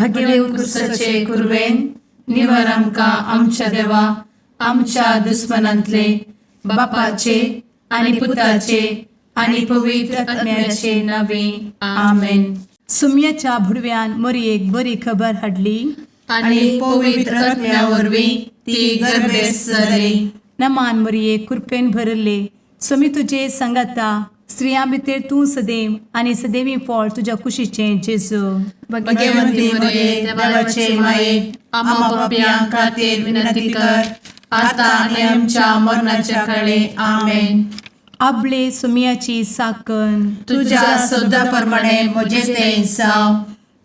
भगेवन कुर्साचे कुर्वेन निवार आमकां आमच्या देवा आमच्या दुस्मनांतले बापाचे आनी पुताचे आनी पवित्र आत्म्याचे नावे आमेन. सुम्याच्या भुडव्यान मरयेक बरी खबर हाडली आनी पवित्र आत्म्या वरवीं ती गर्भेस जाली. नमान मरये कृपेन भरले सुमी तुजे संगाता स्त्रियां भितर तूं सदैव आनी सदैवी फळ तुज्या कुशीचें जेजू. भगवंती मरिये देवाचे माये आम्हा पाप्यां खातीर विनंती कर आता आनी आमच्या मरणाच्या काळी आमेन. आपले सुमयाची साकन तुझ्या सोदा प्रमाणे म्हजे तें जाव.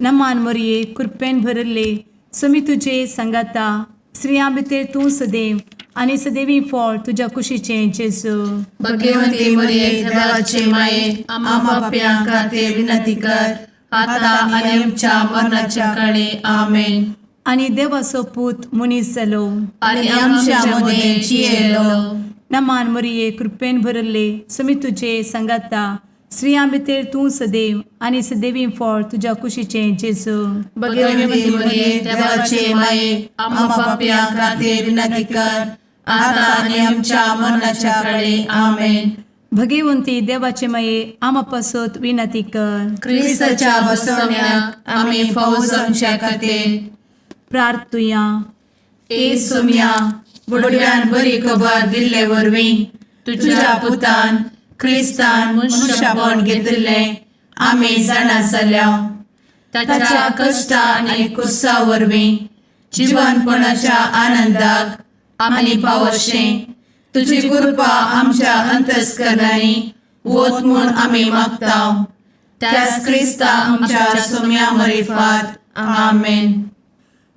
नमान मरये कृपेन भरले सुमी तुजे संगाता स्त्रियां भितर तूं सदैव आनी सदैवी फळ तुज्या कुशीचें जेजू. भगवंती मरिये देवाचे माये आम्हा पाप्यां खातीर विनंती कर आता आनी आमच्या मरणाच्या काळी आमेन. आनी देवाचो पूत मनीस जालो आनी आमच्या मदीं जियेलो. नमान मरये कृपेन भरले सुमी तुजे संगाता स्त्रियां भितर तूं सदैव आनी सदैवी फळ तुज्या कुशीचें जेजू. भगवंती मरिये देवाचे माये आम्हा पाप्यां खातीर विनंती कर आता आनी आमच्या मरणाच्या काळी आमेन. भगवंती देवाचे माये आमा पासत विनंती कर. क्रिस्ताच्या बसवण्याक आमी फौज आमच्या खातीर प्रार्थुया. ए सुम्या बुडव्यान बरी खबर दिल्ले वरवीं तुज्या पुतान क्रिस्तान मनशापण घेतिल्ले आमी जाणा जाल्या. ताच्या कश्टा आनी कुर्सा वरवीं जिवनपणाच्या आनंदाक आमी पावशें तुजी कृपा आमच्या अंतस्करणांनी वोत म्हूण आमी मागताव. त्याच क्रिस्ता आमच्या सुम्या मरिफात आमेन.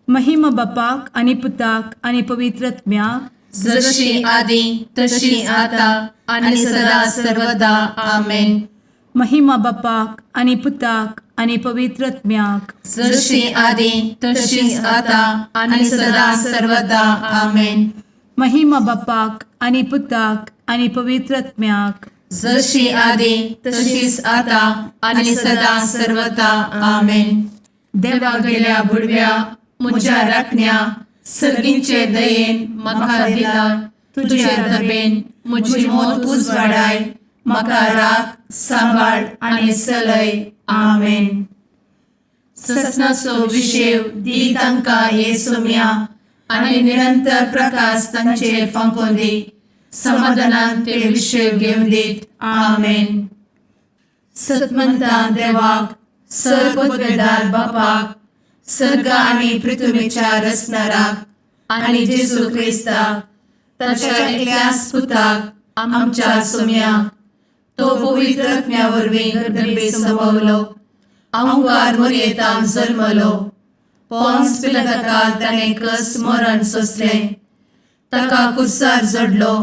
महिमा बापाक आनी पुताक आनी पवित्र आत्म्याक जशी आदी तशी आता आनी सदा सर्वदा आमेन. महिमा बापाक आनी पुताक आनी पवित्र आत्म्याक जशी आदी तशीच आता आनी सदा सर्वदा आमेन. महिमा बापाक आनी पुताक आनी पवित्र आत्म्याक जशी आदी तशीच आता आनी सदा सर्वदा आमेन. देवा गेल्या बुडव्या म्हज्या राखण्या सर्गींचे दयेन म्हाका दिला तुजे धबेन म्हजी मोत उजवाडाय म्हाका राख सांबाळ आनी चलय आमेन. ससनाचो विशेव दी तांकां ये सुम्या आनी निरंतर प्रकाश तांचेर फांकून दी. समाधानान ते विशेव घेवन दीत आमेन. सतमंता देवाक सर्वपदवेदार बापाक सर्ग आनी पृथ्वीच्या रचणाराक आनी जेजू क्रिस्ताक ताच्या एकल्याच पुताक आमच्या सुम्याक तो पवित्र आत्म्या वरवीं गर्भेत संभवलो. अंगार मरयेंत जल्मलो. पोंस पिलाताकाल ताणें कस मरण सोंसलें. ताका कुर्सार जडलो.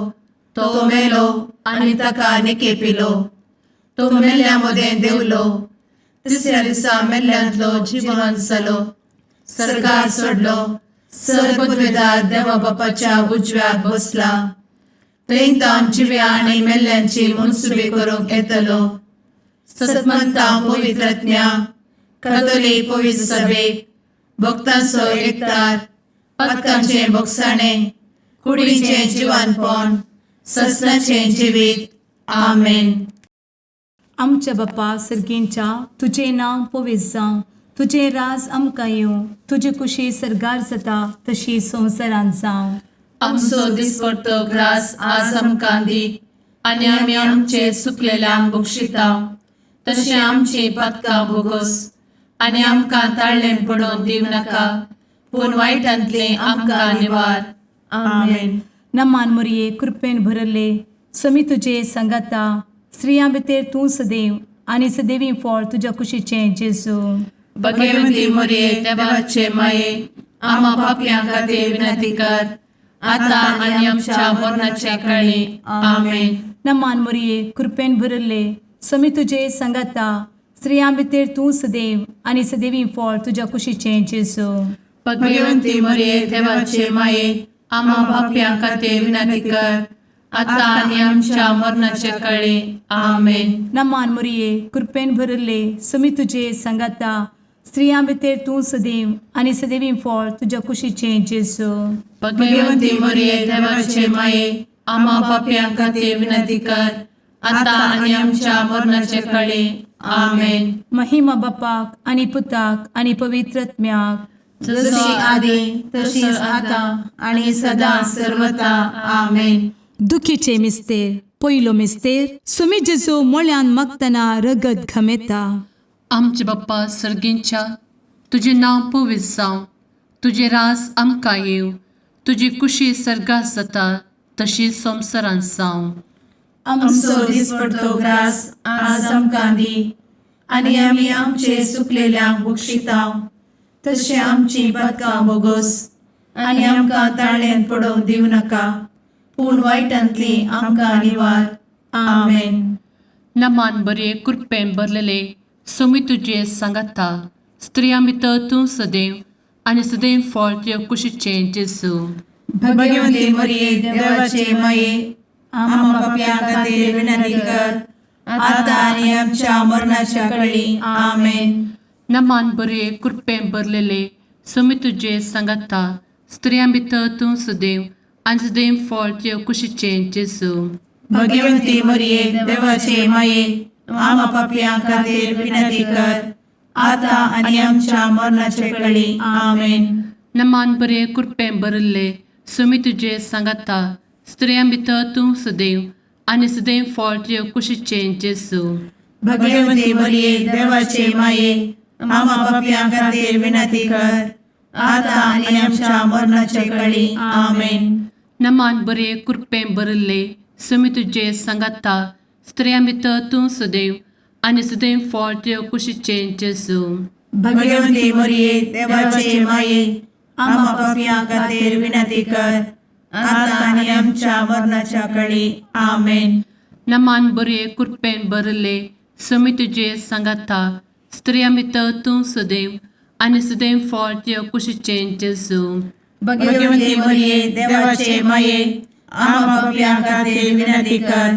तो मेलो आनी ताका निकेपिलो. तो मेल्ल्या मदें देंवलो. तिसऱ्या दिसा मेल्ल्यांतलो जिवंत जालो. सरकार सोडलो. सर्वपदवेदार देवा बापाच्या उजव्याक बसला. थंय तां जिव्या आनी मेल्ल्यांची मनसुबी करूंक येतलो. सतमंता पवित्र आत्म्या कातोलीक पवित्र सभेक भक्तांचो एकठार पातकांचें भोगसाणें कुडीचें जिवनपण ससनाचें जिवीत आमेन. आमच्या बापा सर्गींच्या तुजें नांव पवित्र जावं. तुजें राज आमकां येवं. तुजी कुशी सरगार जाता तशी संवसारांत जावं. आमचो दिसपडटो ग्रास आज आमकां दी आनी आमी आमचे चुकलेल्यांक बक्षिताव. तशें आमची पातकां भोगोस आनी आमकां ताळ्ळें पडोवन दिव नाका पूण वायटांतलें आमकां निवार आमेन. नमान मरये कृपेन भरले समी तुजे संगाता स्त्रियां भितर तूं सदैव आनी सदैवी फळ तुज्या कुशीचें जेजू. भगवंती मरिये देवाचे माये आम्हा पाप्यां खातीर विनंती कर आता आनी आमच्या मरणाच्या काळी आमेन. नमान मरये कृपेन भरले समी तुजे संगाता स्त्रियां भितर तूं सदैव आनी सदैवी फळ तुज्या कुशीचें जेजू. भगवंती मरिये देवाचे माये आम्हा पाप्यां खातीर विनंती कर आता आनी आमच्या मरणाच्या काळी आमेन. नमान मरये कृपेन भरले समी तुजे संगाता स्त्रियां भितर तूं सदैव आनी सदैवी फळ तुज्या कुशीचें जेजू. भगवंती मरिये देवाचे माये आम्हा पाप्यां खातीर विनंती कर आता आणि आमच्या मरणाचे काळी आमेन. महिमा बापाक आनी पुताक आनी पवित्रत्म्याक, जशी आदी तशीच आता आणि सदा सर्वदा आमेन. दुखीचे मिस्तेर. पयलो मिस्तेर. सुमी जेजू मोळ्यान मागतना रगत घमेता. आमचे बाप्पा सर्गींच्या तुझे नाव पवित्र जावं, तुझे रास आमकां येव, तुजी कुशी सर्गात जाता तशी संवसारांत जावं. आमचो दिसपडटो ग्रास आज आमकां दी, आनी आमी आमचे सुकलेल्यांक बक्षिताव. तशें आमची पातकां बोगोस आनी आमकां ताळ्यान पडोवंक दिवं नाका, पूण वायटांतली आमकां निवार. आमेन. नमान बरे कृपेन भरलेले सोमी तुजे सांगाता, स्त्रियां भितर तूं सदैव आनी सदैव फळ तुज्या कुशीचें जेजू. भगवंती मरिये देवाचे माये आम्हा पाप्यां खातीर विनंती कर आता आनी आमच्या मरणाच्या काळी. आमेन. नमान बरे कृपेन भरलेले सोमी तुजे सांगाता, स्त्रियां भितर तूं सदैव आनी सदैव फळ तुज्या कुशीचें जेजू. भगवंती मरिये देवाचे माये आम्हा पाप्यां खातीर विनंती कर आता आनी आमच्या मरणाचे काळी. आमेन. नमान बरे कृपेन भरले सोमी तुजे सांगाता, स्त्रियां भितर तूं सदैव आनी सदैव फळ तुज्या कुशीचें जेजू. भगवंती मरिये देवाचे माये आम्हा पाप्यां खातीर विनंती कर आता आनी आमच्या मरणाचे काळी. आमेन. नमान बरे कृपेन भरले सोमी तुजे सांगाता, स्त्रियां भितर तूं सदैव आनी सदैव फळ तुज्या कुशीचें जेजू. भगवंती मरिये देवाचे माये आम्हा पाप्यां खातीर विनंती कर आता आनी आमच्या मरणाच्या काळी. आमेन. नमान बरे कृपेन भरले सोमी तुजे सांगाता, स्त्रियां भितर तूं सदैव आनी सदैव फळ तुज्या कुशीचें जेजू. भगवंती मरिये देवाचे माये आम्हा पाप्यां खातीर विनंती कर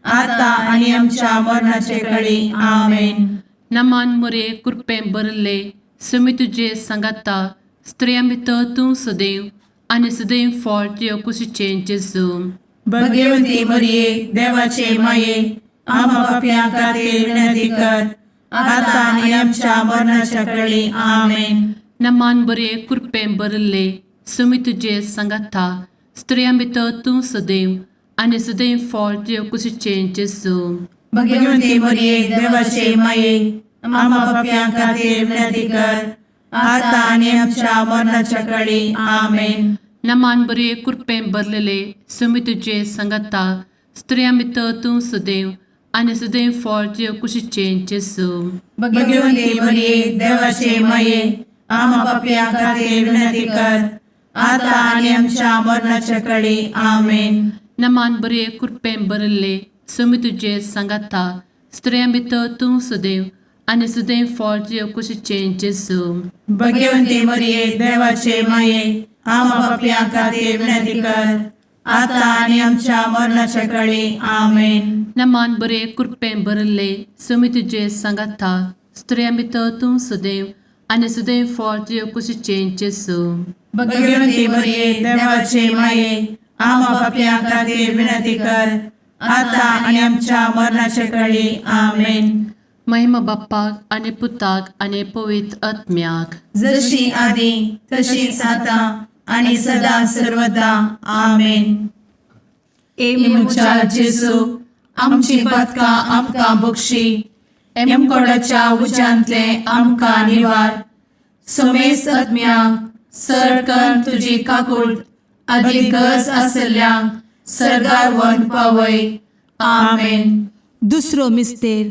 आता आनी आमच्या मरणाचे काळी. आमेन. नमान बरे कृपेन भरले सोमी तुजे सांगाता, स्त्रियां भितर तूं सदैव आनी सदैव फळ तुज्या कुशीचें जेजू. भगवंती मरिये देवाचे माये आम्हा पाप्यां खातीर विनंती कर आता आनी आमच्या मरणाच्या काळी. आमेन. नमान बरे कृपेन भरले सोमी तुजे सांगाता, स्त्रियां भितर तूं सदैव आनी सदैव फळ तुज्या कुशीचें जेजू. भगवंती मरिये देवाचे माये आम्हा पाप्यां खातीर विनंती कर आता आनी आमच्या मरणाच्या काळी. आमेन. नमान बरे कृपेन भरलेले सोमी तुजे सांगाता, स्त्रियां भितर तूं सदैव आनी सदैव फळ तुज्या कुशीचें जेजू. भगवंती मरिये देवाचे माये आम्हा पाप्यां खातीर विनंती कर आता आनी आमच्या मरणाच्या काळी. आमेन. नमान बरे कृपेन भरले सोमी तुजे सांगाता, स्त्रियां भितर तूं सदैव आनी सदैव फळ तुज्या कुशीचें जेजू. भगवंती मरिये देवाचे माये आम्हा पाप्यां खातीर विनंती कर आता आनी आमच्या मरणाच्या काळी. आमेन. नमान बरे कृपेन भरले सोमी तुजे सांगाता, स्त्रियां भितर तूं सदैव आनी सदैव फळ तुज्या कुशीचें जेजू. भगवंती मरिये देवाचे माये आम्हा पाप्यां खातीर विनंती कर आता आनी आमच्या मरणाच्या काळी. आमेन. महिमा बाप्पाक आनी पुताक आनी पवित्र आत्म्याक, जशी आदी तशीच आता आनी सदा सर्वदा. आमेन. मुचा जेजू आमची पातकां आमकां बक्षी, एमकोडाच्या उज्यांतले आमकां निवार. सोमेस आत्म्यांक सडकन तुजी काकूट अधिक गरज आसल्यांक सर्गार व्हरून पावय. आमेन. दुसरो मिस्तेर.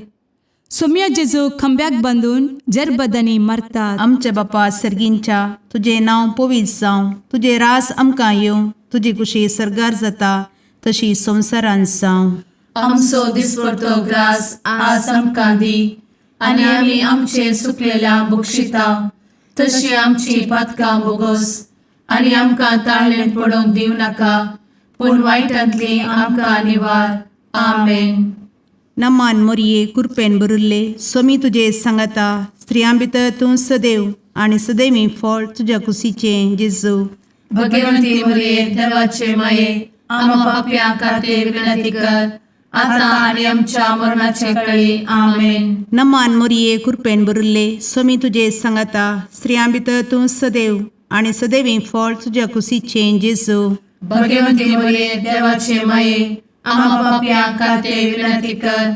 सोम्या जेजू खंब्याक बांदून जरबदांनी मारतात. आमचे बापा सर्गींच्या तुझे नाव पवित्र जावं, तुझे रास आमकां येवं, तुजी कुशी सर्गार जाता तशी संवसारांत जावं. आमचो दिसपडटो ग्रास आज आमकां दी, आनी आमी आमचे सुकलेल्यांक बक्षिताव. तशी आमची पातकां बोगोस आनी आमकां ताळ्यान पडोवंक दिवं नाका, पूण वायटांतली आमकां निवार. आमेन. नमान मोरये कृपेन बरुल्ले स्वामी तुझे सांगाता स्त्रियां भितर तूं सदैव आणि सदैवी फळ तुझ्या कुशीचे जेजू. भगवंती मरिये देवाचे माये आम्हा पाप्यां खातीर विनंती कर आता आणि आमच्या मरणाचे काळी आमेन. नमान मोरये कृपेन बरुल्ले स्वामी तुझे सांगाता स्त्रियां भितर तूं सदैव आणि सदैवी फळ तुझ्या कुशीचे जेजू. भगवंती मरिये देवाचे माये आम्हा पाप्यां खातीर विनंती कर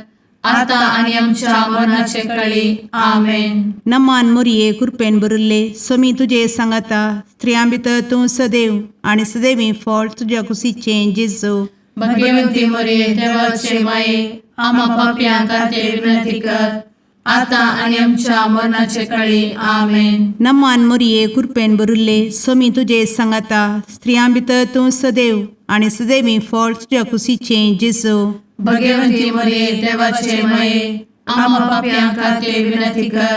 आता आणि आमच्या मरणाचे काळी आमेन. नमान मोरये कृपेन बरुल्ले स्वामी तुझे सांगाता स्त्रियां भितर तूं सदैव आणि सदैवी फळ तुझ्या कुशीचे जेजू. भगवंती मरिये देवाचे माये आम्हा पाप्यां खातीर विनंती कर आता आणि आमच्या मरणाचे काळी आमेन. नमान मोरये कृपेन बरुल्ले स्वामी तुझे सांगाता स्त्रियां भितर तूं सदैव आणि सदैवी फळ तुझ्या कुशीचे जेजू. भगवंती मरिये देवाचे माये आम्हा पाप्यां खातीर विनंती कर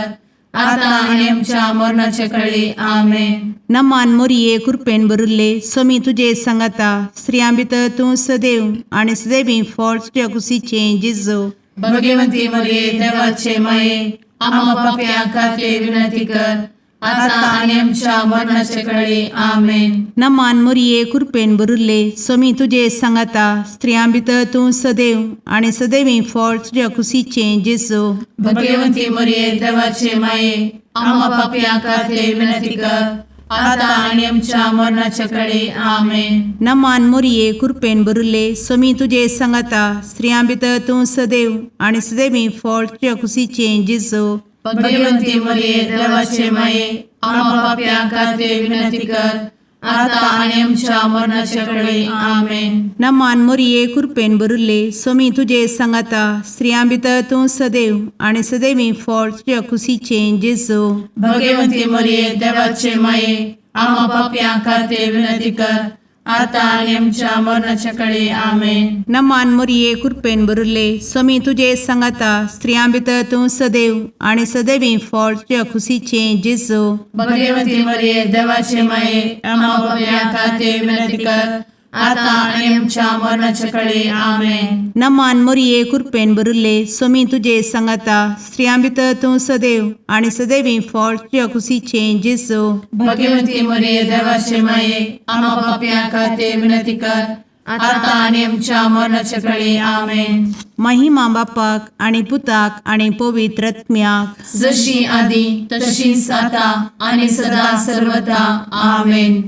आता आणि आमच्या मरणाचे काळी आमेन. नमान मोरये कृपेन बरुल्ले स्वामी तुझे सांगाता स्त्रियां भितर तूं सदैव आणि सदैवी फळ तुझ्या कुशीचे जेजू. भगवंती मरिये देवाचे माये आम्हा पाप्यां खातीर विनंती कर आता आणि आमच्या मरणाचे काळी आमेन. नमान मोरये कृपेन बरुल्ले स्वामी तुझे सांगाता स्त्रियां भितर तूं सदैव आणि सदैवी फळ तुझ्या कुशीचे जेजू. भगवंती मरिये देवाचे माये आम्हा पाप्यां खातीर विनंती कर आता आणि आमच्या मरणाचे काळी आमेन. नमान मोरये कृपेन बरुल्ले स्वामी तुझे सांगाता स्त्रियां भितर तूं सदैव आणि सदैवी फळ तुझ्या कुशीचे जेजू. भगवंती मरिये देवाचे माये आम्हा पाप्यां खातीर विनंती कर आता आणि आमच्या मरणाचे काळी आमेन. नमान मोरये कृपेन बरुल्ले स्वामी तुझे सांगाता स्त्रियां भितर तूं सदैव आणि सदैवी फळ तुझ्या कुशीचे जेजू. भगवंती मरिये देवाचे माये आम्हा पाप्यां खातीर विनंती कर आता आणि आमच्या मरणाच्या काळी आमेन. नमान मोरये कृपेन बरुल्ले स्वामी तुझे सांगाता स्त्रियां भितर तूं सदैव आणि सदैवी फळ तुझ्या कुशीचे जेजू. भगवंती मरिये देवाचे माये आम्हा पाप्यां खातीर विनंती कर आता आणि आमच्या मरणाच्या काळी आमेन. नमान मोरये कृपेन बरुल्ले स्वामी तुझे सांगाता स्त्रियां भितर तूं सदैव आणि सदैवी फळ तुझ्या कुशीचे जेजू. भगवंती मरिये देवाचे माये आम्हा पाप्यां खातीर विनंती कर आता आणि आमच्या मरणाच्या काळी आमेन. महिमा बापाक आणि पुताक आणि पवित्र आत्म्याक जशी आधी तशीच आता आणि सदा सर्वदा आमेन.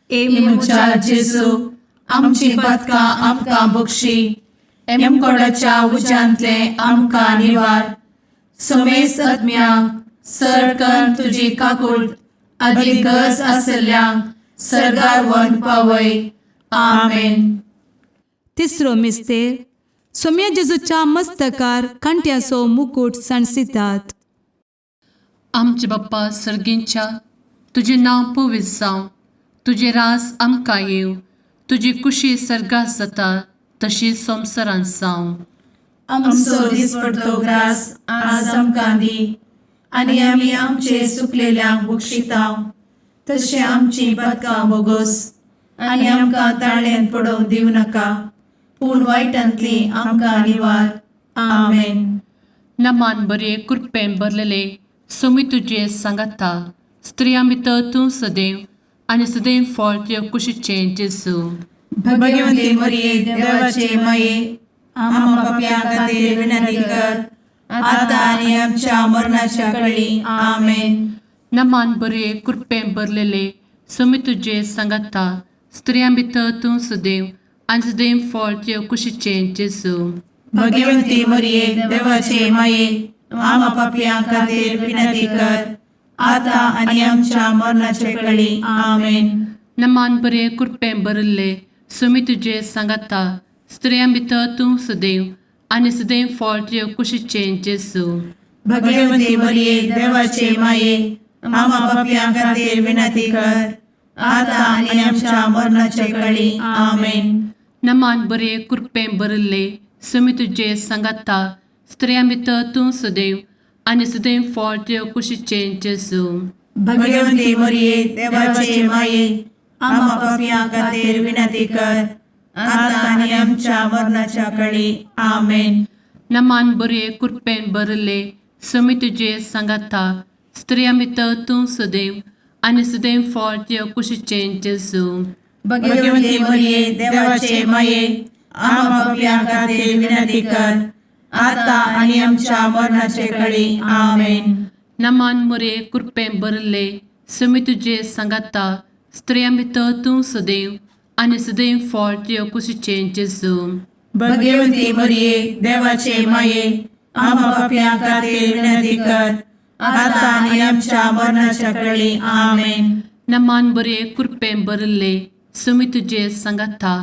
एमच्या जेजू आमची पदका आमकां बक्षी एमकोडाच्या उज्यांतले आमकां निवार. समेस्त आत्म्यांक सरकन तुजी काकूट अधिक गज आसल्यांक सरगार वन पावय. आमेन. तिसरो मिस्तेर सोम्या जेजूच्या मस्तकार कांट्याचो मुकुट सणसितात. आमचे बाप्पा सर्गींच्या तुझे नांव पवित्र जावं, तुझे रास आमकां येव, तुजी कुशी सर्गास जाता तशी संवसारांत जावं. आमचो दिसपडटो ग्रास आज आमकां दी आनी आमी आमचे सुकलेल्यांक बक्षितांव तशें आमची पदकां बोगोस आनी आमकां ताळ्यान पडोवन दिवं नाका पूण वायटांतली आमकां निवार. आमेन. नमान बरे कृपेन भरलेले सोमी तुजे सांगाता स्त्रियां भितर तूं सदैव आनी सदैव फळ तुज्या कुशीचे जेजू. भगवंती मरिये देवाचे माये आम्हा पाप्यां खातीर विनंती कर आता आनी आमच्या मरणाच्या काळी. आमेन. नमान बरे कृपेन भरलेले सोमी तुजे सांगाता स्त्रियां भितर तूं सदैव आनी सदैव फळ तुज्या कुशीचे जेजू. भगवंती मरिये देवाचे माये आम्हा पाप्यां खातीर विनंती कर आता आनी आमच्या मरणाचे काळी. आमेन. नमान बरे कृपेन भरले सोमी तुजे सांगाता स्त्रियां भितर तूं सदैव आनी सदैव फळ तुज्या कुशीचे जेजू. भगवंती मरिये देवाचे माये आम्हा पाप्यां खातीर विनंती कर आता आनी आमच्या मरणाचे काळी. आमेन. नमान बरे कृपेन भरले सोमी तुजे सांगाता स्त्रियां भितर तूं सदैव आनी सदैव फळ तुज्या कुशीचे जेजू. भगवंती मरिये देवाचे माये आम्हा पाप्यां खातीर विनंती कर आता आनी आमच्या मरणाच्या काळी. आमेन. नमान बरे कृपेन भरले समी तुझे सांगाता स्त्रिया भितर तूं सदैव आणि सदैव फळ तुझ्या कुशीचें जेजू. भाग्यवंती मरिये देवाचे माये आम्हा पापियां खातीर विनंती कर आता आणि आमच्या मरणाचे काळी आमेन. नमान बरे कृपेन भरले समी तुझे सांगाता स्त्रिया भितर तूं सदैव आणि सदैव फळ तुझ्या कुशीचें जेजू. भाग्यवंती मरिये देवाचे माये आम्हा पापियां खातीर विनंती कर आता आणि आमच्या मरणाच्या काळी आमेन. नमान बरे कृपेन भरले समी तुझे सांगाता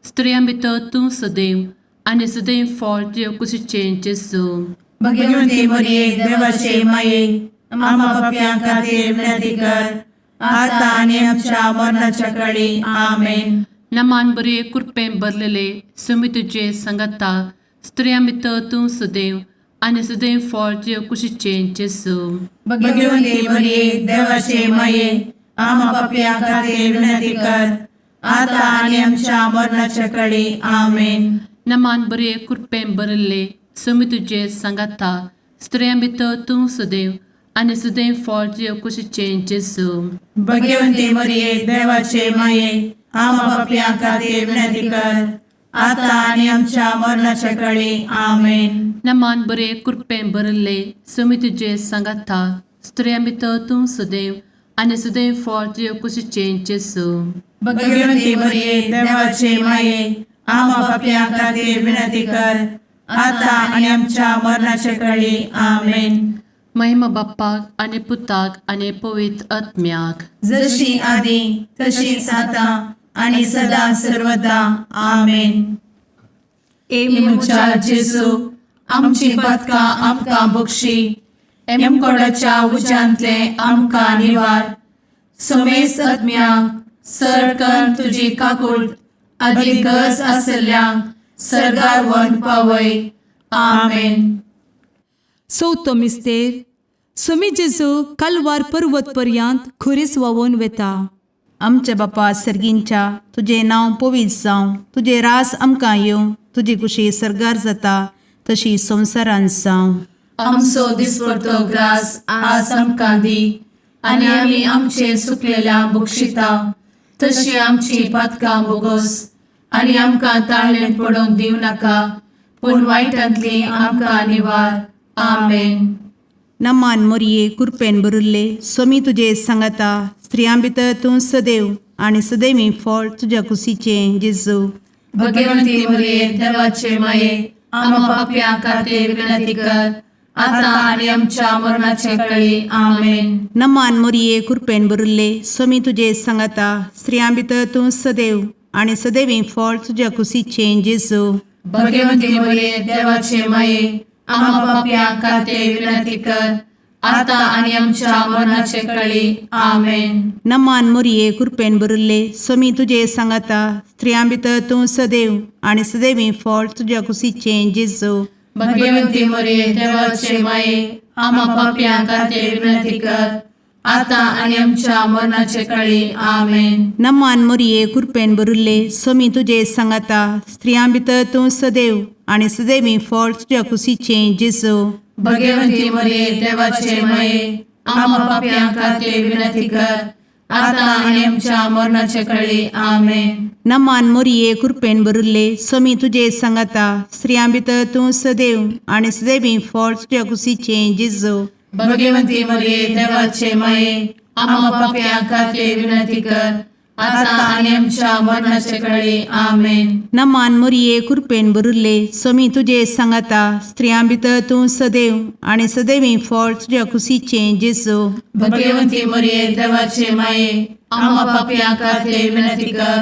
स्त्रिया भितर तूं सदैव आणि सदैव फळ तुझ्या कुशीचें जेजू. भाग्यवंती मरिये देवाचे माये आम्हा पापियां खातीर विनंती कर आता आणि आमच्या मरणाच्या काळी आमेन. नमान बरे कृपेन भरलेले समी तुझे सांगाता स्त्रिया भितर तूं सदैव आणि सदैव फळ तुझ्या कुशीचें जेजू. भाग्यवंती मरिये देवाचे माये आम्हा पापियां खातीर विनंती कर आता आणि आमच्या मरणाच्या काळी आमेन. नमान बरे कृपेन भरले समी तुझे सांगाता स्त्रिया भितर तूं सदैव आणि सदैव फळ तुझ्या कुशीचें जेजू. भाग्यवंती मरिये देवाचे माये आम्हा पापियां खातीर विनंती कर आता आणि आमच्या मरणाच्या काळी आमेन. नमान बरे कृपेन भरले समी तुझे सांगाता स्त्रिया भितर तूं सदैव आणि सदैव फळ तुझ्या कुशीचें जेजू. भाग्यवंती मरिये देवाचे माये आम्हा पापियां खातीर विनंती कर आता आणि आमच्या मरणाच्या काळी आमेन. महिमा बाप्पाक आणि पुताक आणि पवित्र आत्म्याक जशी आधी तशीच आता आणि सदा सर्वदा आमेन. मुचा जेजू आमची पदकां आमकां बक्षी एमकोडाच्या उज्यांतले आमकां निवार. समेस्त आत्म्यांक सडकन तुजी काकूट अधिक गरज आसल्यांक सरगार वन पावय. आमेन. चवथो मिस्तेर समी जेजू कालवार पर्वत पर्यंत खुरीस वावून वेता. आमच्या बापा सर्गींच्या तुझे नांव पवित्र जावं, तुझे रास आमकां येवं, तुजी कुशी सरगार जाता तशी संवसारांत जावं. आमचो दिसपडटो ग्रास आज आमकां दी आणि आमी आमचे सुकलेल्यांक बक्षिता तशी आमची पातकां बोगोस आणि आमकां ताळणेन पडोवंक दिव नाका पूण वायटांतली आमकां निवार. आमेन. नमान मरिये कृपेन भरिल्ले समी तुजे सांगाता स्त्रियां भितर तूं सदैव आणि सदैवी फळ तुझ्या कुशीचें जेजू. भगवंती मरिये देवाचे माये आम्हा पापियां खातीर विनंती कर आता आणि आमच्या मरणाचे काळी. आमेन. नमान मरिये कृपेन भरिल्ले समी तुजे सांगाता स्त्रियां भितर तूं सदैव आणि सदैवी फळ तुझ्या कुशीचें जेजू. भगवंती मरिये देवाचे माये आम्हा पापियां खातीर विनंती कर आता आणि आमच्या मरणाचे काळी. आमेन. नमान मरिये कृपेन भरिल्ले समी तुजे सांगाता स्त्रियां भितर तूं सदैव आणि सदैवी फळ तुझ्या कुशीचें जेजू. भगवंती मरिये देवाचे माये आम्हा पापियां खातीर विनंती कर आता आणि आमच्या मरणाचे काळी. आमेन. नमान मरिये कृपेन भरिल्ले समी तुजे सांगाता स्त्रियां भितर तूं सदैव आणि सदैवी फळ तुझ्या कुशीचें जेजू. भगवंती मरिये देवाचे माये आम्हा पापियां खातीर विनंती कर आता आणि आमच्या मरणाचे काळी. आमेन. नमान मरिये कृपेन भरिल्ले समी तुजे सांगाता स्त्रियां भितर तूं सदैव आणि सदैवी फळ तुझ्या कुशीचें जेजू. भगवंती मरिये देवाचे माये आम्हा पापियां खातीर विनंती कर आता आणि आमच्या मरणाचे काळी. आमेन. नमान मरिये कृपेन भरिल्ले समी तुजे सांगाता स्त्रियां भितर तूं सदैव आणि सदैवी फळ तुझ्या कुशीचें जेजू. भगवंती मरिये देवाचे माये आम्हा पापियां खातीर विनंती कर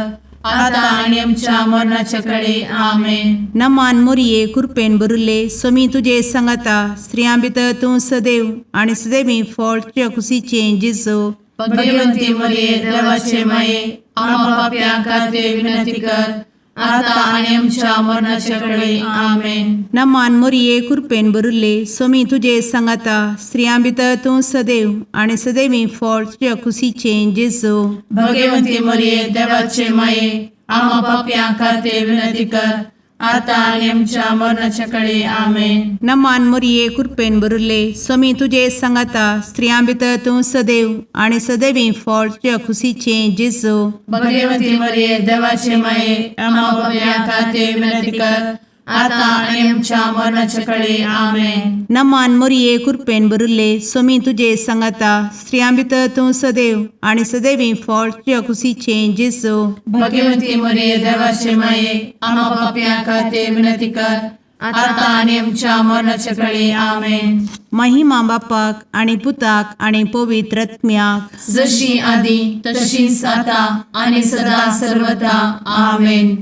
आता आणि आमच्या मरणाचे काळी. आमेन. नमान मरिये कृपेन भरिल्ले समी तुजे सांगाता स्त्रियां भितर तूं सदैव आणि सदैवी फळ तुझ्या कुशीचें जेजू. भगवंती मरिये देवाचे माये आम्हा पापियां खातीर विनंती कर आता आणि आमच्या मरणाचे काळी. आमेन. नमान मरिये कृपेन भरिल्ले समी तुजे सांगाता स्त्रियां भितर तूं सदैव आणि सदैवी फळ तुझ्या कुशीचें जेजू. भगवंती मरिये देवाचे माये आम्हा पापियां खातीर विनंती कर आता आणि आमच्या मरणाच्या काळी आमेन. नमान मोरये कृपेन बरुले स्वामी तुझे सांगाता स्त्रियां भितर तूं सदैव आणि सदैवी फळ तुझ्या खुशीचे जेजू. भगवती मरिये देवाचे माये आम्हा पाप्या खाते विनंती कर, आता आणि आमच्या मरणाच्या काळी आमेन. नमान मोरये कृपेन बरुले स्वामी तुझे सांगाता स्त्रियां भितर तूं सदैव आणि सदैवी फळ तुझ्या खुशीचे जेजू. भगवती मरिये देवाचे माये आम्हा पाप्या खाते विनंती कर, आता आणि आमच्या मरणाच्या काळी आमेन. महिमा बापाक आणि पुताक आणि पवित्र आत्म्याक, जशी आधी तशीच आता आणि सदा सर्वदा आमेन.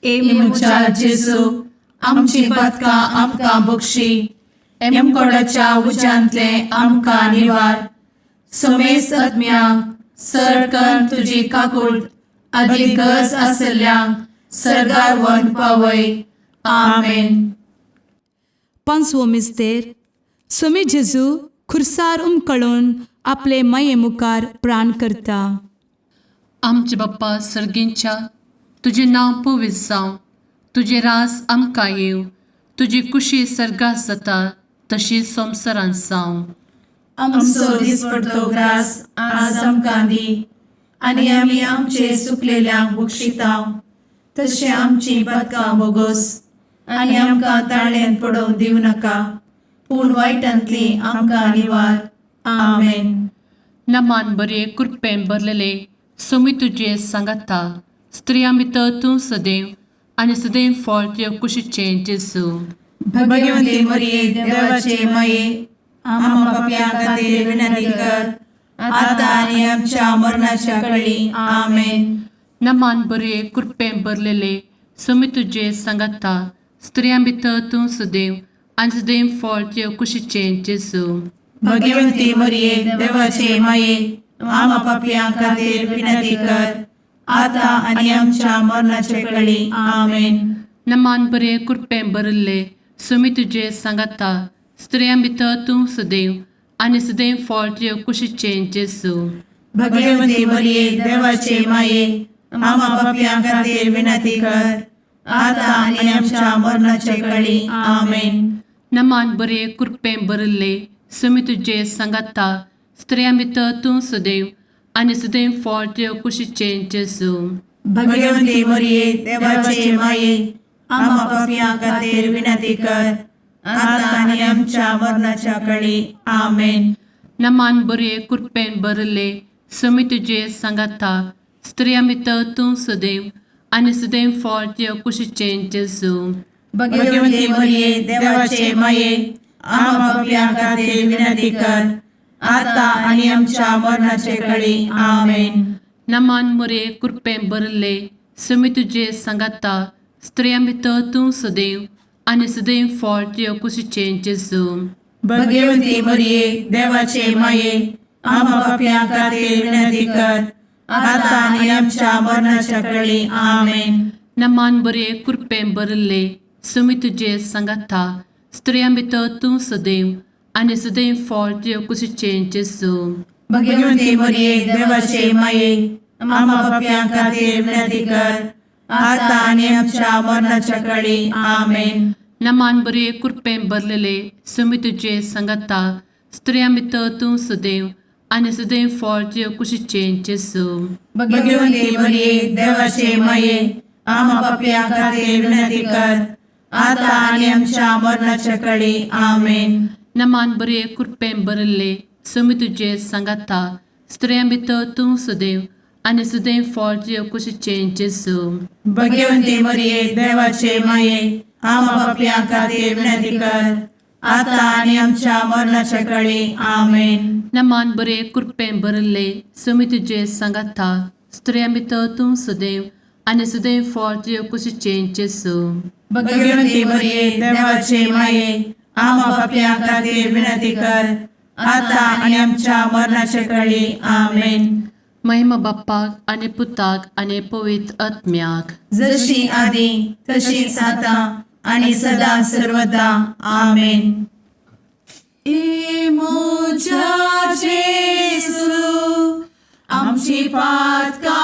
मुचा जेजू आमची पदका आमकां बक्षी, एमकोडाच्या उज्यांतले आमकां निवार. सोमेस आत्म्यांक सरकन तुजी काकूट, अधिक गरज आसल्यांक सरगार वन पावय. आमेन. पांचवो मिस्तेर. स्वामी जेजू खुर्सार उमकळून आपले माये मुखार प्राण करता. आमचे बाप्पा सर्गींच्या तुझे नांव पवित्र जावं, तुझे रास आमकां येव, तुजी कुशी सर्गास जाता तशी संवसारांत जावं. आमचो दिसपडतो ग्रास आज आमकां दी, आनी आमी आमचे सुकलेल्यांक बक्षिताव. तशें आमची पदकां बोगोस आनी आमकां ताळ्यान पडोवंक दिवं नाका, पूण वायटांतली आमकां निवार. आमेन. नमान बरे कृपेन भरलेले सोमी तुझे सांगाता स्त्रियां भितर तूं सदैव आणि सदैव फळ तुझ्या कुशीचे जेजू. भगवती मरिये देवाचे माये आम्हा पाप्यां खातीर विनंती कर, आता आनी आमच्या मरणाच्या काळी आमेन. नमान बरे कृपेन भरलेले सोमी तुझे सांगाता स्त्रियां भितर तूं सदैव आणि सदैव फळ तुझ्या कुशीचे जेजू. भगवती मरिये देवाचे माये आम्हा पाप्यां खातीर विनंती कर, आता आनी आमच्या मरणाच्या काळी आमेन. नमान बरे कृपेन भरले सोमी तुझे सांगाता स्त्रियां भितर तूं सदैव आणि सदैव फळ तुझ्या कुशीचे जेजू. भगवती मरिये देवाचे माये आम्हा पाप्यां खातीर विनंती कर, आता आनी आमच्या मरणाच्या काळी आमेन. नमान बरे कृपेन भरले सोमी तुझे सांगाता स्त्रियां भितर तूं सदैव आणि सदैव फळ तुझ्या कुशीचे जेजू. भगवती मरिये देवाचे माये आम्हा पाप्यां खातीर विनंती कर, आता आनी आमच्या मरणाच्या काळी आमेन. नमान बरे कृपेन भरले सोमी तुझे सांगाता स्त्रियां भितर तूं सदैव आणि सदैव फळ तुझ्या कुशीचे जेजू. भगवती मरिये देवाचे माये आम्हा पाप्यां खातीर विनंती कर, आता आनी आमच्या मरणाच्या काळी आमेन. नमान बरे कृपेन भरले सोमी तुझे सांगाता स्त्रियां भितर तूं सदैव आणि सदैव फळ तुझ्या कुशीचे जेजू. भगवती मरिये देवाचे माये आम्हा पाप्यां खातीर विनंती कर, आता आनी आमच्या मरणाच्या काळी आमेन. नमान बरे कृपेन भरले सोमी तुझे सांगाता स्त्रियां भितर तूं सदैव आणि सदैव फळ तुझ्या कुशीचे जेजू. भगवती मरिये देवाचे माये आम्हा पाप्यां खातीर विनंती कर, आता आनी आमच्या मरणाच्या काळी आमेन. नमान बरे कृपेन भरलेले सोमी तुझे सांगाता स्त्रियां भितर तूं सदैव आणि सदैव फळ तुझ्या कुशीचे जेजू. भगवती मरिये देवाचे माये आम्हा पाप्यां खातीर विनंती कर, आता आनी आमच्या मरणाच्या काळी आमेन. नमान बरे कृपेन भरले सोमी तुझे सांगाता स्त्रियां भितर तूं सदैव आणि सदैव फळ तुझ्या कुशीचे जेजू. भगवती मरिये देवाचे माये आम्हा पाप्यां खातीर विनंती कर, आता आनी आमच्या मरणाच्या काळी आमेन. नमान बरे कृपेन भरले सोमी तुझे सांगाता स्त्रियां भितर तूं सदैव आणि सदैव फळ तुझ्या कुशीचे जेजू. भगवती मरिये देवाचे माये आम्हा पाप्यां खातीर विनंती कर, आता आनी आमच्या मरणाच्या काळी आमेन. महिमा बाप्पाक आणि पुताक आणि पवित्र आत्म्याक, जशी आधी तशीच आता आणि सदा सर्वदा आमेन. मोजा जेसू आमची पातका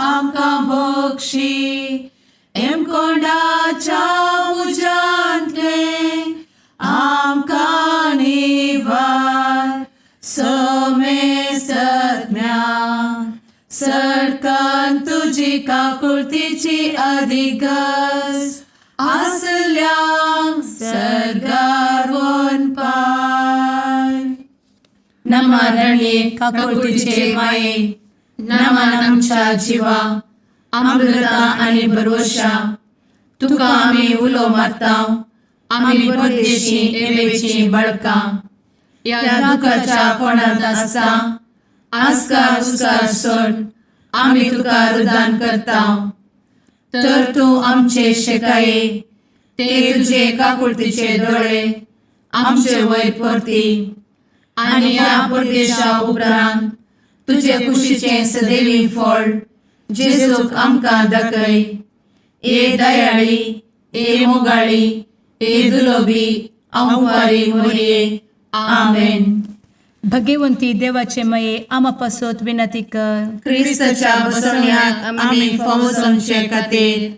आमकां बक्षी, एम कोंडाच्या तुझी काकुळतीची अधिगस आसल्या सरगार वन पाय. नमारणे काकुळतीचे माये, नमान आमच्या जीवा अमृता आणि भरवशा. तुका आम्ही उलो मारताव, आम्ही परदेशी येवेची बळका. या दुःखाच्या कोणात असता आस्कार उस्कार सोड, आम्ही तुका रुदान करताव. तर तू आमचे शेकाये, ते तुझे काकुळतीचे डोळे आमचे वयर परती. आणि या परदेशा उपरांत तुझे कुशीचे सदैवी फळ जेजूक आमकां दाखय. ए दयाळी, ए मोगाळी, ए दुलोबी अंवारी मोरये. आमेन. भगवंती देवाचे मये आम्हा पासत विनंती कर. क्रिस्ताच्या बसवण्याक आम्ही फावोसमचे खातीर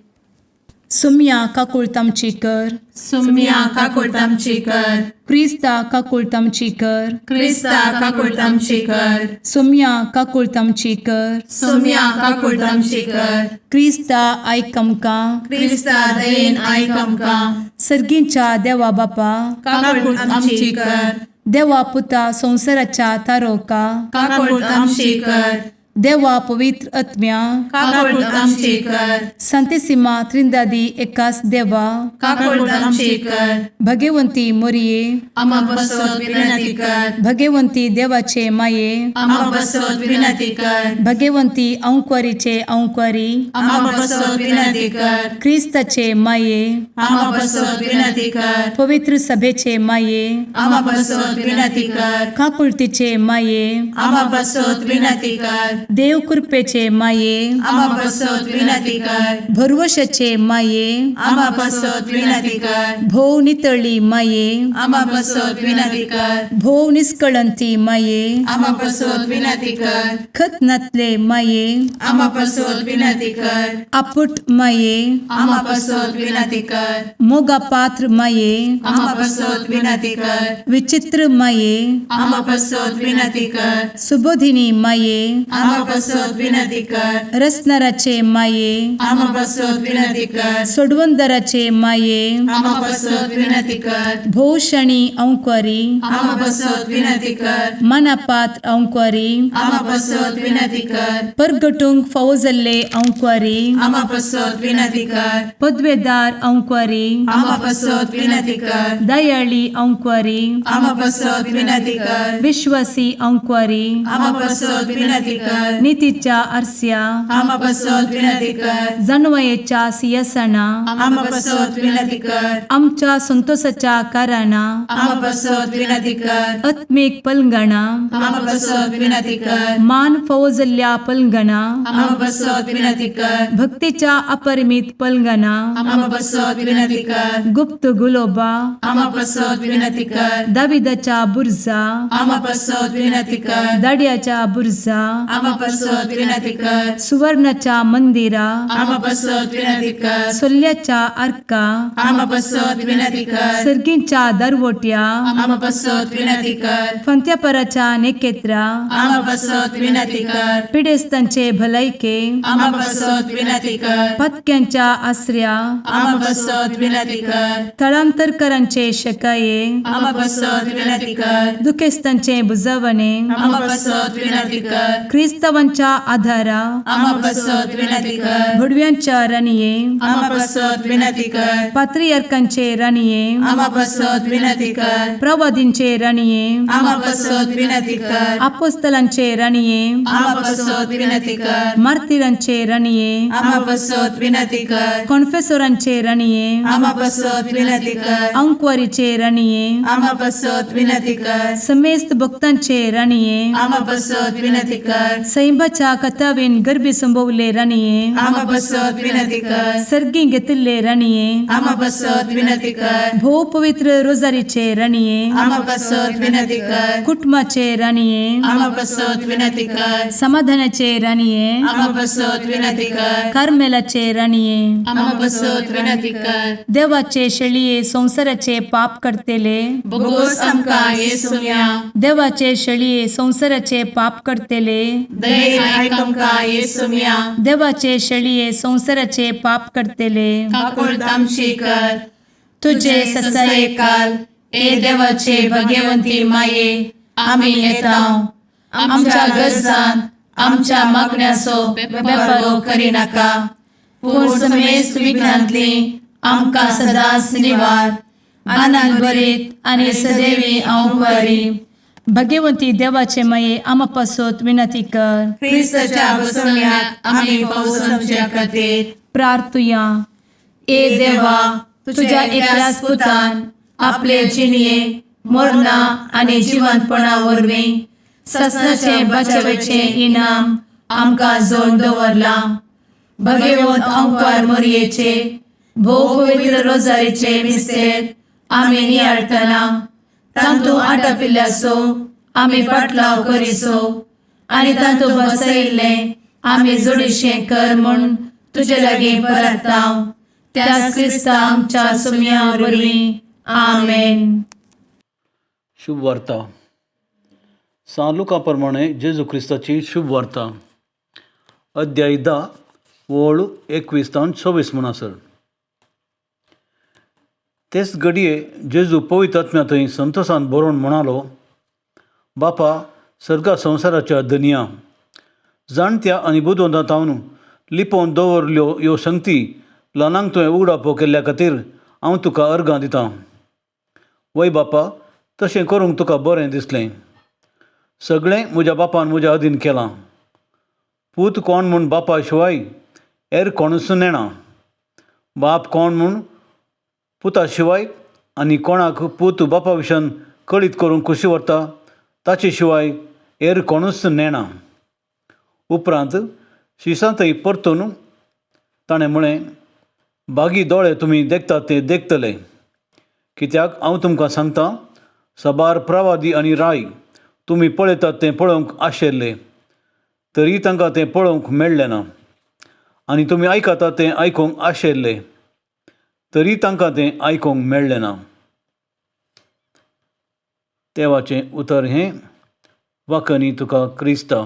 सुम्या काकुळतामची कर. सुम्या काकुळतामची कर. क्रिस्ता काकुळतामची कर. क्रिस्ता काकुळतामची कर. सुम्या काकुळतामची कर. सुम्या काकुळतामची कर. क्रिस्ता आयकमका. क्रिस्ता दयेन आयक आमकां. सर्गींच्या देवा बापा, काकुळतामची कर. देवा पुता संसाराच्या तारोका, काकुळतामची कर. देवा पवित्र आत्म्या, काकुळतामची कर. संतेसिमा त्रिंदादी एकाच देवा, काकुळतामची कर. भगवंती मोरिये, आम्हा बसवत विनंती कर. भगवंती देवाचे माये, आम्हा बसवत विनंती कर. भगवंती औंकवारीचे औंकवारी, आम्हा बसवत विनंती कर. ख्रिस्ताचे माये, आम्हा बसवत विनंती कर. पवित्र सभेचे माये, आम्हा बसवत विनंती कर. काकुळतीचे माये, आम्हा बसवत विनंती कर. देव कृपेचे माये, आम्हा बसवत विनंती कर. भरवशाचे माये, आम्हा बसवत विनंती कर. भोव नितळी माये, आम्हा बसवत विनंती कर. भोव निष्कळंती माये, आम्हा बसवत विनंती कर. खतनातले माये, आम्हा बसवत विनंती कर. आपुट माये, आम्हा बसवत विनंती कर. मोगा पात्र माये, आम्हा बसवत विनंती कर. विचित्र माये, आम्हा बसवत विनंती कर. सुबोधिनी माये, आम्हा बसवत विनंती कर. रसनाराचे माये, आम्हा बसवत विनंती कर. सोडवंदराचे माये, आम्हा बसवत विनंती कर. भोषणी औंकवारी, आम्हा बसवत विनंती कर. मनापात्र औंकवारी, आम्हा बसवत विनंती कर. परगटुंग फौजल्ले औंकवारी, आम्हा बसवत विनंती कर. पदवेदार औंकवारी, आम्हा बसवत विनंती कर. दयाळी औंकवारी, आम्हा बसवत विनंती कर. विश्वासी औंकवारी, आम्हा बसवत विनंती कर. नीतीच्या आरस्या, आम्हा बसवत विनंती कर. जणवयेच्या सिंहासना, आम्हा बसवत विनंती कर. आमच्या संतोषाच्या काराना, आम्हा बसवत विनंती कर. आत्मिक पलंगणा, आम्हा बसवत विनंती कर. मान फौजल्या पलंगणा, आम्हा बसवत विनंती कर. भक्तीच्या अपरिमित पलंगणा, आम्हा बसवत विनंती कर. गुप्त गुलोबा, आम्हा बसवत विनंती कर. दाविदाच्या बुरजा, आम्हा बसवत विनंती कर. दाडियाच्या बुरजा, आम्हा बसवत विनंती कर. सुवर्णाच्या मंदिरा, आम्हा बसवत विनंती कर. सोल्याच्या अर्का, आम्हा बसवत विनंती कर. सर्गींच्या दरवोट्या, आम्हा बसवत विनंती कर. फंत्यापराच्या नेकेत्रा, आम्हा बसवत विनंती कर. पिडेस्तांचे भलायके, आम्हा बसवत विनंती कर. पथक्यांच्या आश्रया, आम्हा बसवत विनंती कर. स्थळांतरकरांचे शकाये, आम्हा बसवत विनंती कर. दुखेस्तांचे बुजावणे, आम्हा बसवत विनंती कर. ख्रिस्तवांच्या आधारा, आम्हा बसवत विनंती कर. भडव्यांच्या राणीये, आम्हा बसवत विनंती कर. पात्रियार्कांचे राणीये, आम्हा बसवत विनंती कर. प्रवादींचे राणीये, आम्हा बसवत विनंती कर. अपोस्तलांचे राणीये, आम्हा बसवत विनंती कर. मार्तिरांचे राणीये, आम्हा बसवत विनंती कर. कॉन्फेसोरांचे राणीये, आम्हा बसवत विनंती कर. अंकवारीचे राणीये, आम्हा बसवत विनंती कर. समेस्त भक्तांचे राणीये, आम्हा बसवत विनंती कर. सैंबाच्या कथावेन गर्भी संभवले राणीये, आम्हा बसवत विनंती कर. सर्गी घेतले राणीये, आम्हा बसवत विनंती कर. भो पवित्र रोजारीचे राणीये, आम्हा बसवत विनंती कर. कुटुंबाचे राणीये, आम्हा बसवत विनंती कर. समाधानाचे राणीये, आम्हा बसवत विनंती कर. कार्मेलाचे राणीये, आम्हा बसवत विनंती कर. देवाचे शेळीये संसाराचे पाप करतेले, बघोस आमकां येसुया. देवाचे शेळीये संसाराचे पाप करतेले, दयेन आयक आमकां येसू मिया देवाचे शेळये संवसाराचे पाप करतेले काकूळ तामशी कर तुझे ससाये काल ए देवाचे भगवंती माये आमी येता आमच्या गरजान आमच्या मागण्याचो बेपारो करी नाका पूण समेस्त विघ्नांतली आमकां सदांच निवार आनंद बरीत आनी सदैवी औंकवारी भगवंती देवाचे माये आमा पासत विनंती कर क्रिस्ताच्या बसवण्यात आमी पावसांच्या खातीर प्रार्थुया ए देवा तुझ्या एकल्याच पुतान आपले जिणये मरणा आनी जिवंतपणा वरवीं ससनाचे बचावेचे इनाम आमकां जोड दवरला भगवंत औंकार मोरयेचे भोव पवित्र रोजारीचे मिस्तेर आमी नियाळटना तांतू आटापिल्ल्यासो आमी पाटलाव करिसो आनी तांतू बसयिल्ले आमी जोडिशें कर म्हूण तुजे लागीं परतांव त्याच क्रिस्ता आमच्या सुम्या वरवीं आमेन. शुभ वार्ता सान लुका प्रमाणे जेजू क्रिस्ताची शुभ वार्ता अध्याय 10 वळू 21-26 म्हणासर. तेच घडये जेजू पवित्र आत्म्या थंय संतोषान बरोवन म्हणालो, बापा सर्गा संवसाराच्या धनिया जाणट्या आनी बुदवंतांतावन लिपोवन दवरल्यो ह्यो संगती ल्हानांक तुवें उगडापो केल्ल्या खातीर हांव तुका अर्गां दितां. वय बापा तशें करूंक तुका बरें दिसलें. सगळें म्हज्या बापान म्हज्या अधीन केलां. पूत कोण म्हूण बापा शिवाय हेर कोणूच नेना. बाप कोण म्हूण पुता शिवाय आनी कोणाक पूत बापा विशयान कळीत करूंक खुशी व्हरता ताचे शिवाय हेर कोणूच नेना. उपरांत शिसांतय परतून ताणें म्हळें, बागी दोळे तुमी देखतात तें देखतले. कित्याक हांव तुमकां सांगतां, साबार प्रवादी आनी राय तुमी पळयतात तें पळोवंक आशिल्ले, तरी तांकां तें पळोवंक मेळ्ळें ना. आनी तुमी आयकतात तें आयकूंक आशिल्ले, तरी तांकां तें आयकूंक मेळ्ळें ना. देवाचें उतर हें, वाकनी तुका क्रिस्ता.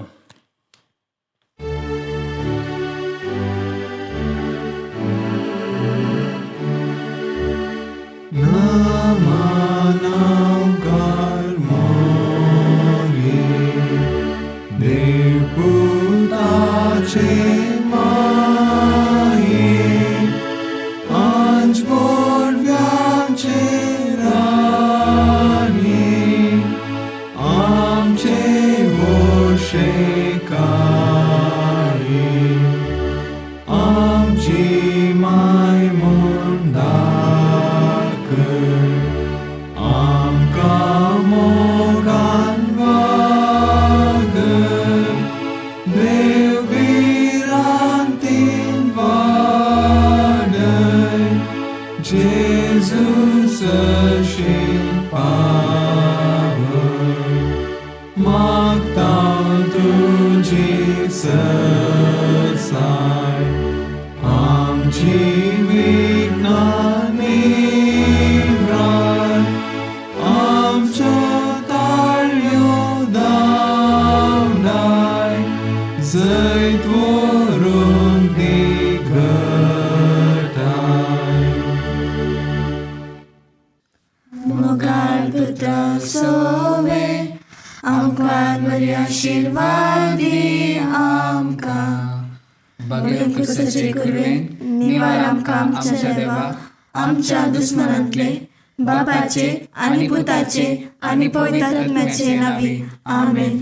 निवार आमकां आमच्या देवा आमच्या दुस्मनांतले बापाचे आनी पुताचे आनी पवित्र आत्म्याचे नांवी आमेन.